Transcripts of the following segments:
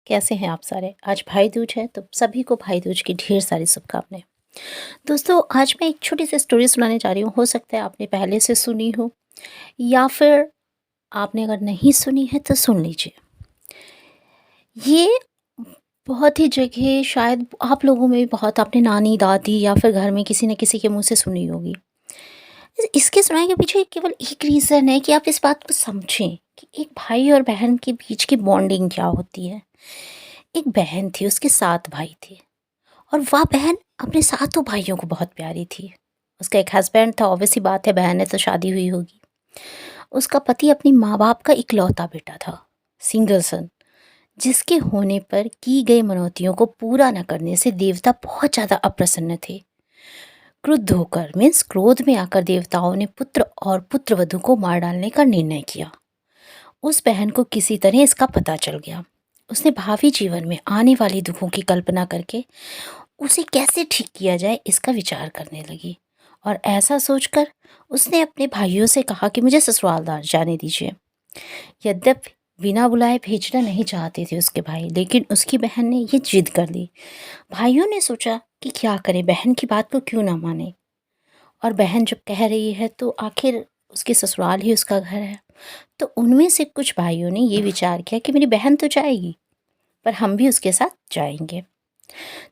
कैसे हैं आप सारे? आज भाई दूज है तो सभी को भाई दूज की ढेर सारी शुभकामनाएँ। दोस्तों आज मैं एक छोटी-सी स्टोरी सुनाने जा रही हूँ, हो सकता है आपने पहले से सुनी हो या फिर आपने अगर नहीं सुनी है तो सुन लीजिए। ये बहुत ही जगह शायद आप लोगों में भी बहुत आपने नानी-दादी या फिर घर में किसी न किसी के मुँह से सुनी होगी। इसके सुनाने के पीछे केवल एक रीज़न है कि आप इस बात को समझें कि एक भाई और बहन के बीच की बॉन्डिंग क्या होती है। एक बहन थी, उसके 7 भाई थे। और वह बहन अपने सातों भाइयों को बहुत प्यारी थी। उसका एक हस्बैंड था, ऑब्वियस सी बात है बहन है तो शादी हुई होगी। उसका पति अपने माँ-बाप का इकलौता बेटा था, सिंगल सन, जिसके होने पर की गई मनौतियों को पूरा न करने से देवता बहुत ज़्यादा अप्रसन्न थे। क्रुद्ध होकर मीन्स क्रोध में आकर देवताओं ने पुत्र और पुत्रवधू को मार डालने का निर्णय किया। उस बहन को किसी तरह इसका पता चल गया। उसने भावी जीवन में आने वाले दुखों की कल्पना करके उसे कैसे ठीक किया जाए इसका विचार करने लगी और ऐसा सोचकर उसने अपने भाइयों से कहा कि मुझे ससुराल जाने दीजिए। यद्यपि बिना बुलाए भेजना नहीं चाहते थे उसके भाई, लेकिन उसकी बहन ने ये जिद कर ली। भाइयों ने सोचा कि क्या करें, बहन की बात को क्यों ना माने। और बहन जब कह रही है तो आखिर उसके ससुराल ही उसका घर है। तो उनमें से कुछ भाइयों ने ये विचार किया कि मेरी बहन तो जाएगी पर हम भी उसके साथ जाएंगे।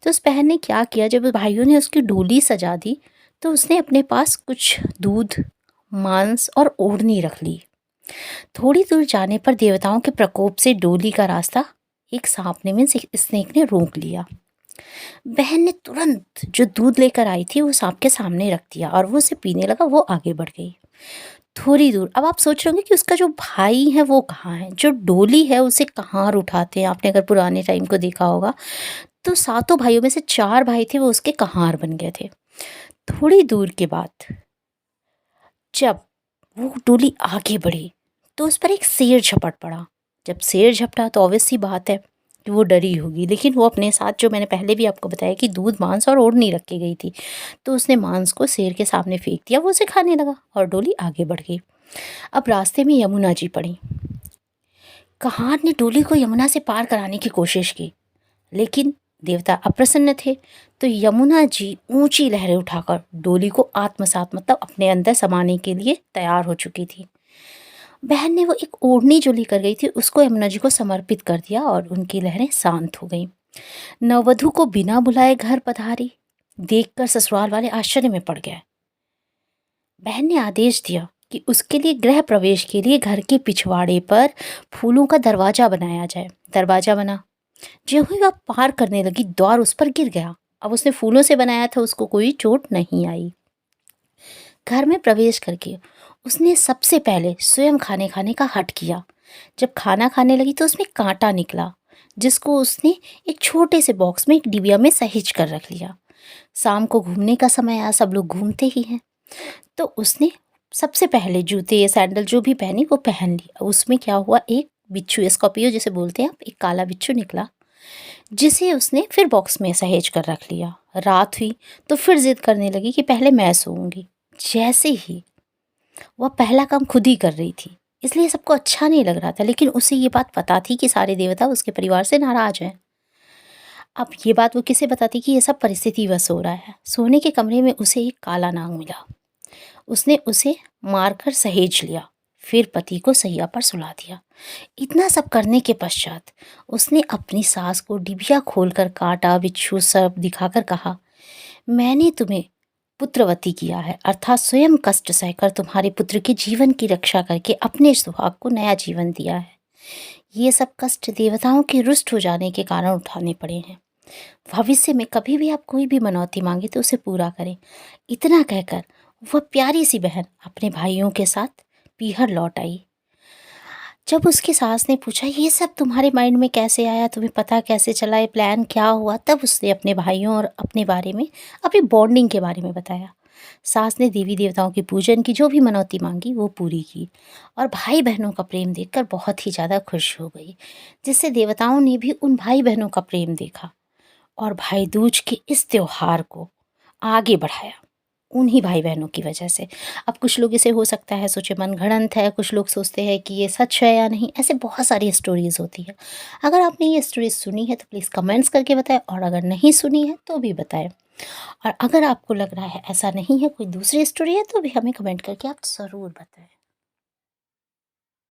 तो उस बहन ने क्या किया, जब भाइयों ने उसकी डोली सजा दी तो उसने अपने पास कुछ दूध, मांस और ओढ़नी रख ली। थोड़ी दूर जाने पर देवताओं के प्रकोप से डोली का रास्ता एक सांप ने मीन्स स्नेक ने रोक लिया। बहन ने तुरंत जो दूध लेकर आई थी वो सांप के सामने रख दिया और वो उसे पीने लगा। वो आगे बढ़ गई थोड़ी दूर। अब आप सोच रहे होंगे कि उसका जो भाई है वो कहाँ है, जो डोली है उसे कहाँ उठाते हैं। आपने अगर पुराने टाइम को देखा होगा तो सातों भाइयों में से 4 भाई थे वो उसके कहार बन गए थे। थोड़ी दूर के बाद जब वो डोली आगे बढ़ी तो उस पर एक शेर झपट पड़ा। जब शेर झपटा तो ऑब्वियस सी बात है कि वो डरी होगी, लेकिन वो अपने साथ जो मैंने पहले भी आपको बताया कि दूध, मांस और ओढ़नी रख के गई थी, तो उसने मांस को शेर के सामने फेंक दिया। वो उसे खाने लगा और डोली आगे बढ़ गई। अब रास्ते में यमुना जी पड़ी। कहार ने डोली को यमुना से पार कराने की कोशिश की, लेकिन देवता अप्रसन्न थे। तो यमुना जी ऊंची लहरें उठाकर डोली को आत्मसात मतलब अपने अंदर समाने के लिए तैयार हो चुकी थी। बहन ने वो एक ओढ़नी जो लेकर गई थी उसको यमुना जी को समर्पित कर दिया और उनकी लहरें शांत हो गईं। नववधु को बिना बुलाए घर पधारी देखकर ससुराल वाले आश्चर्य में पड़ गए। बहन ने आदेश दिया कि उसके लिए गृह प्रवेश के लिए घर के पिछवाड़े पर फूलों का दरवाजा बनाया जाए। दरवाजा बना। ज्यों ही वह पार करने लगी द्वार उस पर गिर गया। अब उसने फूलों से बनाया था, उसको कोई चोट नहीं आई। घर में प्रवेश करके उसने सबसे पहले स्वयं खाने खाने का हट किया। जब खाना खाने लगी तो उसमें कांटा निकला, जिसको उसने एक छोटे से बॉक्स में एक डिबिया में सहेज कर रख लिया। शाम को घूमने का समय आया, सब लोग घूमते ही हैं, तो उसने सबसे पहले जूते या सैंडल जो भी पहनी वो पहन ली। अब उसमें क्या हुआ, एक बिच्छू, स्कॉर्पियो जिसे बोलते हैं आप, एक काला बिच्छू निकला, जिसे उसने फिर बॉक्स में सहेज कर रख लिया। रात हुई तो फिर जिद करने लगी कि पहले मैं सोऊंगी। जैसे ही वह पहला काम खुद ही कर रही थी, इसलिए सबको अच्छा नहीं लग रहा था, लेकिन उसे ये बात पता थी कि सारे देवता उसके परिवार से नाराज हैं। अब ये बात वो किसे बताती कि ये सब परिस्थिति वश हो रहा है। सोने के कमरे में उसे एक काला नाग मिला। उसने उसे मारकर सहेज लिया, फिर पति को सैया पर सुला दिया। इतना सब करने के पश्चात उसने अपनी सास को डिबिया खोलकर कांटा, बिच्छू सब दिखाकर कहा, मैंने तुम्हें पुत्रवती किया है, अर्थात स्वयं कष्ट सहकर तुम्हारे पुत्र के जीवन की रक्षा करके अपने सुहाग को नया जीवन दिया है। ये सब कष्ट देवताओं के रुष्ट हो जाने के कारण उठाने पड़े हैं। भविष्य में कभी भी आप कोई भी मनौती मांगे तो उसे पूरा करें। इतना कहकर वह प्यारी सी बहन अपने भाइयों के साथ पीहर लौट आई। जब उसकी सास ने पूछा ये सब तुम्हारे माइंड में कैसे आया, तुम्हें पता कैसे चला, ये प्लान क्या हुआ, तब उसने अपने भाइयों और अपने बारे में, अपनी बॉन्डिंग के बारे में बताया। सास ने देवी देवताओं की पूजन की, जो भी मनौती मांगी वो पूरी की और भाई बहनों का प्रेम देखकर बहुत ही ज़्यादा खुश हो गई, जिससे देवताओं ने भी उन भाई बहनों का प्रेम देखा और भाई दूज के इस त्योहार को आगे बढ़ाया। उन्हीं भाई-बहनों की वजह से। अब कुछ लोग इसे हो सकता है सोचे मनगढ़ंत है, कुछ लोग सोचते हैं कि ये सच है या नहीं, ऐसे बहुत सारी स्टोरीज़ होती है। अगर आपने ये स्टोरी सुनी है तो प्लीज़ कमेंट्स करके बताएँ और अगर नहीं सुनी है तो भी बताएँ। और अगर आपको लग रहा है ऐसा नहीं है, कोई दूसरी स्टोरी है तो भी हमें कमेंट करके आप ज़रूर बताएँ।